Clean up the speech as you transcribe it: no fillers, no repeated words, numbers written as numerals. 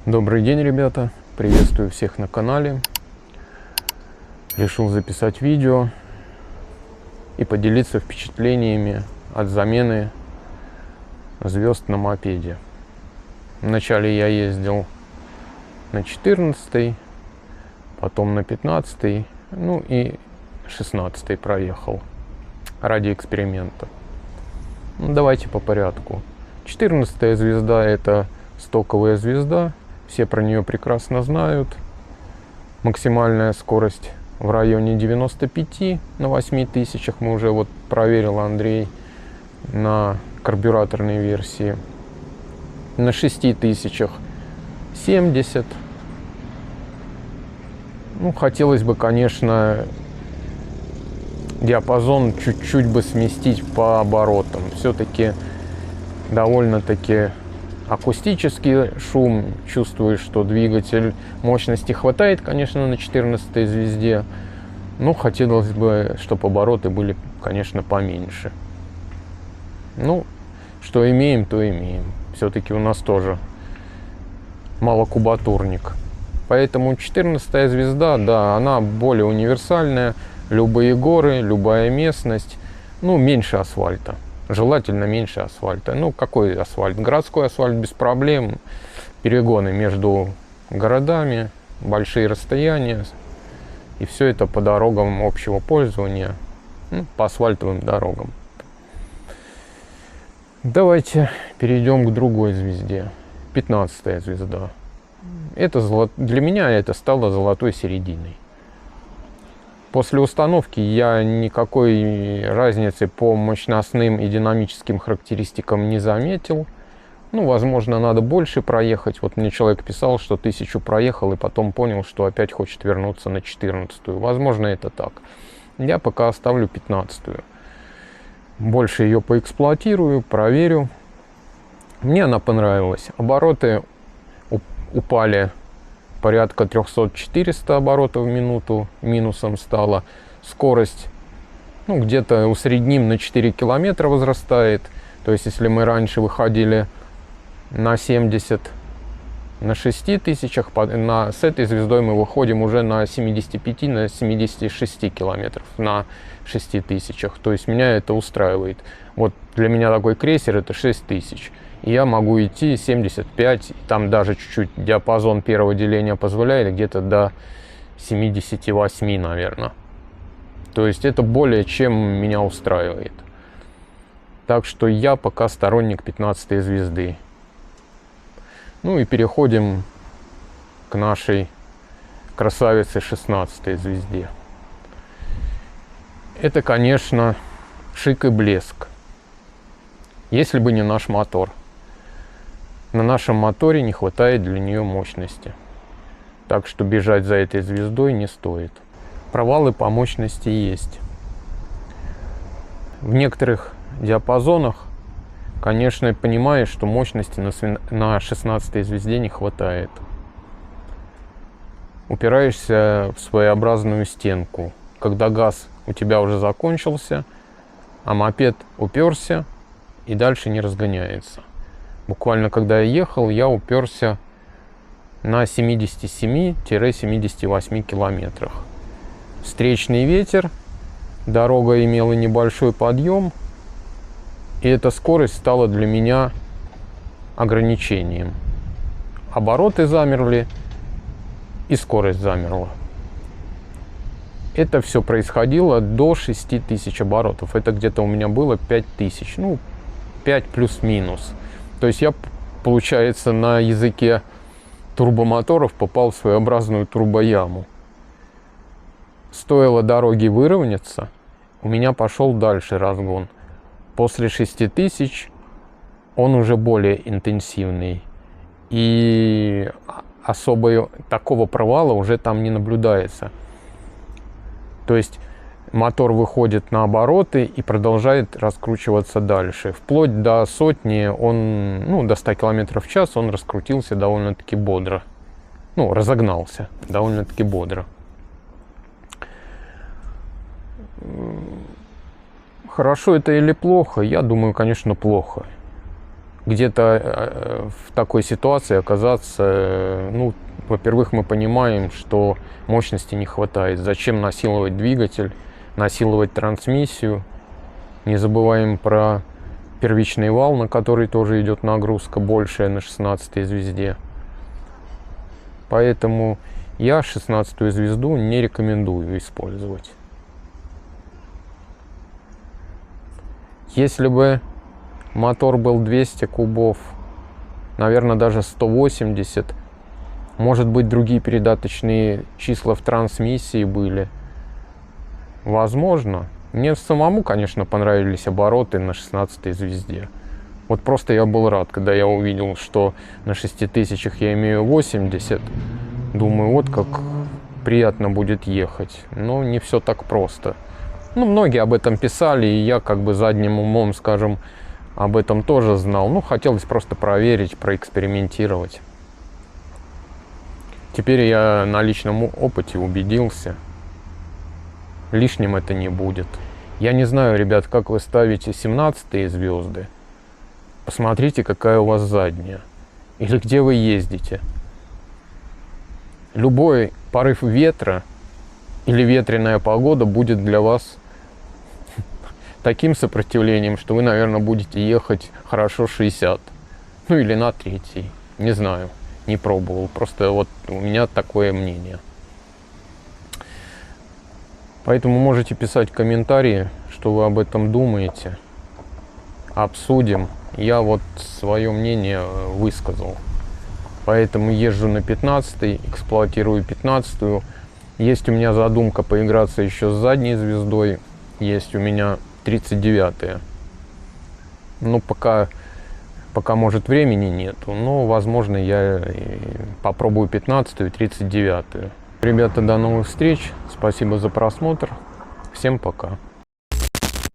Добрый день, ребята! Приветствую всех на канале. Решил записать видео и поделиться впечатлениями от замены звезд на мопеде. Вначале я ездил на 14, потом на 15, ну и 16 проехал ради эксперимента. Ну, давайте по порядку. 14 звезда — это стоковая звезда. Все про нее прекрасно знают. Максимальная скорость в районе 95 на 8000. Мы уже вот проверил, Андрей, на карбюраторной версии. На 6000 70. Ну, хотелось бы, конечно, диапазон чуть-чуть бы сместить по оборотам. Все-таки довольно-таки акустический шум. Чувствуешь, что двигатель, мощности хватает, конечно, на 14 звезде. Но хотелось бы, чтобы обороты были, конечно, поменьше. Ну, что имеем, то имеем. Все-таки у нас тоже малокубатурник. Поэтому 14 звезда, да, она более универсальная. Любые горы, любая местность. Ну, меньше асфальта. Желательно меньше асфальта. Ну, какой асфальт? Городской асфальт без проблем. Перегоны между городами, большие расстояния. И все это по дорогам общего пользования. Ну, по асфальтовым дорогам. Давайте перейдем к другой звезде. 15 звезда. Для меня это стало золотой серединой. После установки я никакой разницы по мощностным и динамическим характеристикам не заметил. Ну, возможно, надо больше проехать. Вот мне человек писал, что 1000 проехал и потом понял, что опять хочет вернуться на 14-ю. Возможно, это так. Я пока оставлю 15-ю. Больше ее поэксплуатирую, проверю. Мне она понравилась. Обороты упали порядка 300-400 оборотов в минуту, минусом стало. Скорость, ну, где-то усредним на 4 километра возрастает. То есть, если мы раньше выходили на 70, на 6000, с этой звездой мы выходим уже на 75, на 76 километров, на 6000. То есть, меня это устраивает. Вот для меня такой крейсер — это 6000. И я могу идти 75, там даже чуть-чуть диапазон первого деления позволяет, где-то до 78, наверное. То есть это более чем меня устраивает. Так что я пока сторонник 15 звезды. Ну и переходим к нашей красавице 16 звезде. Это, конечно, шик и блеск. Если бы не наш мотор. На нашем моторе не хватает для нее мощности. Так что бежать за этой звездой не стоит. Провалы по мощности есть. В некоторых диапазонах, конечно, понимаешь, что мощности на 16 звезде не хватает. Упираешься в своеобразную стенку. Когда газ у тебя уже закончился, а мопед уперся и дальше не разгоняется. Буквально, когда я ехал, я уперся на 77-78 километрах. Встречный ветер, дорога имела небольшой подъем, и эта скорость стала для меня ограничением. Обороты замерли, и скорость замерла. Это все происходило до 6000 оборотов. Это где-то у меня было 5000, ну, 5 плюс-минус. То есть я, получается, на языке турбомоторов попал в своеобразную турбояму. Стоило дороге выровняться, у меня пошел дальше разгон. После 6000 он уже более интенсивный. И особо такого провала уже там не наблюдается. То есть мотор выходит на обороты и продолжает раскручиваться дальше. Вплоть до сотни, до 100 км в час он раскрутился довольно-таки бодро. Ну, разогнался довольно-таки бодро. Хорошо это или плохо? Я думаю, конечно, плохо. где-то в такой ситуации оказаться, ну, во-первых, мы понимаем, что мощности не хватает. Зачем насиловать двигатель, насиловать трансмиссию? Не забываем про первичный вал, на который тоже идет нагрузка большая на 16-й звезде. Поэтому я 16-ю звезду не рекомендую использовать. Если бы мотор был 200 кубов, наверное, даже 180, может быть, другие передаточные числа в трансмиссии были. Возможно. Мне самому, конечно, понравились обороты на 16-й звезде. Вот просто я был рад, когда я увидел, что на 6000 я имею 80. Думаю, вот как приятно будет ехать. Но не все так просто. Ну, многие об этом писали, и я как бы задним умом, скажем, об этом тоже знал. Ну, хотелось просто проверить, проэкспериментировать. Теперь я на личном опыте убедился. Лишним это не будет. Я не знаю, ребят, как вы ставите 17-е звезды. Посмотрите, какая у вас задняя. Или где вы ездите. Любой порыв ветра или ветреная погода будет для вас таким сопротивлением, что вы, наверное, будете ехать хорошо 60. Ну или на 3-й. Не знаю, не пробовал. Просто вот у меня такое мнение. Поэтому можете писать комментарии, что вы об этом думаете. Обсудим. Я вот свое мнение высказал. Поэтому езжу на 15-й, эксплуатирую 15-ю. Есть у меня задумка поиграться еще с задней звездой. Есть у меня 39-я. Ну, пока может времени нету. Но, возможно, я попробую 15-ю и 39-ю. Ребята, до новых встреч. Спасибо за просмотр. Всем пока.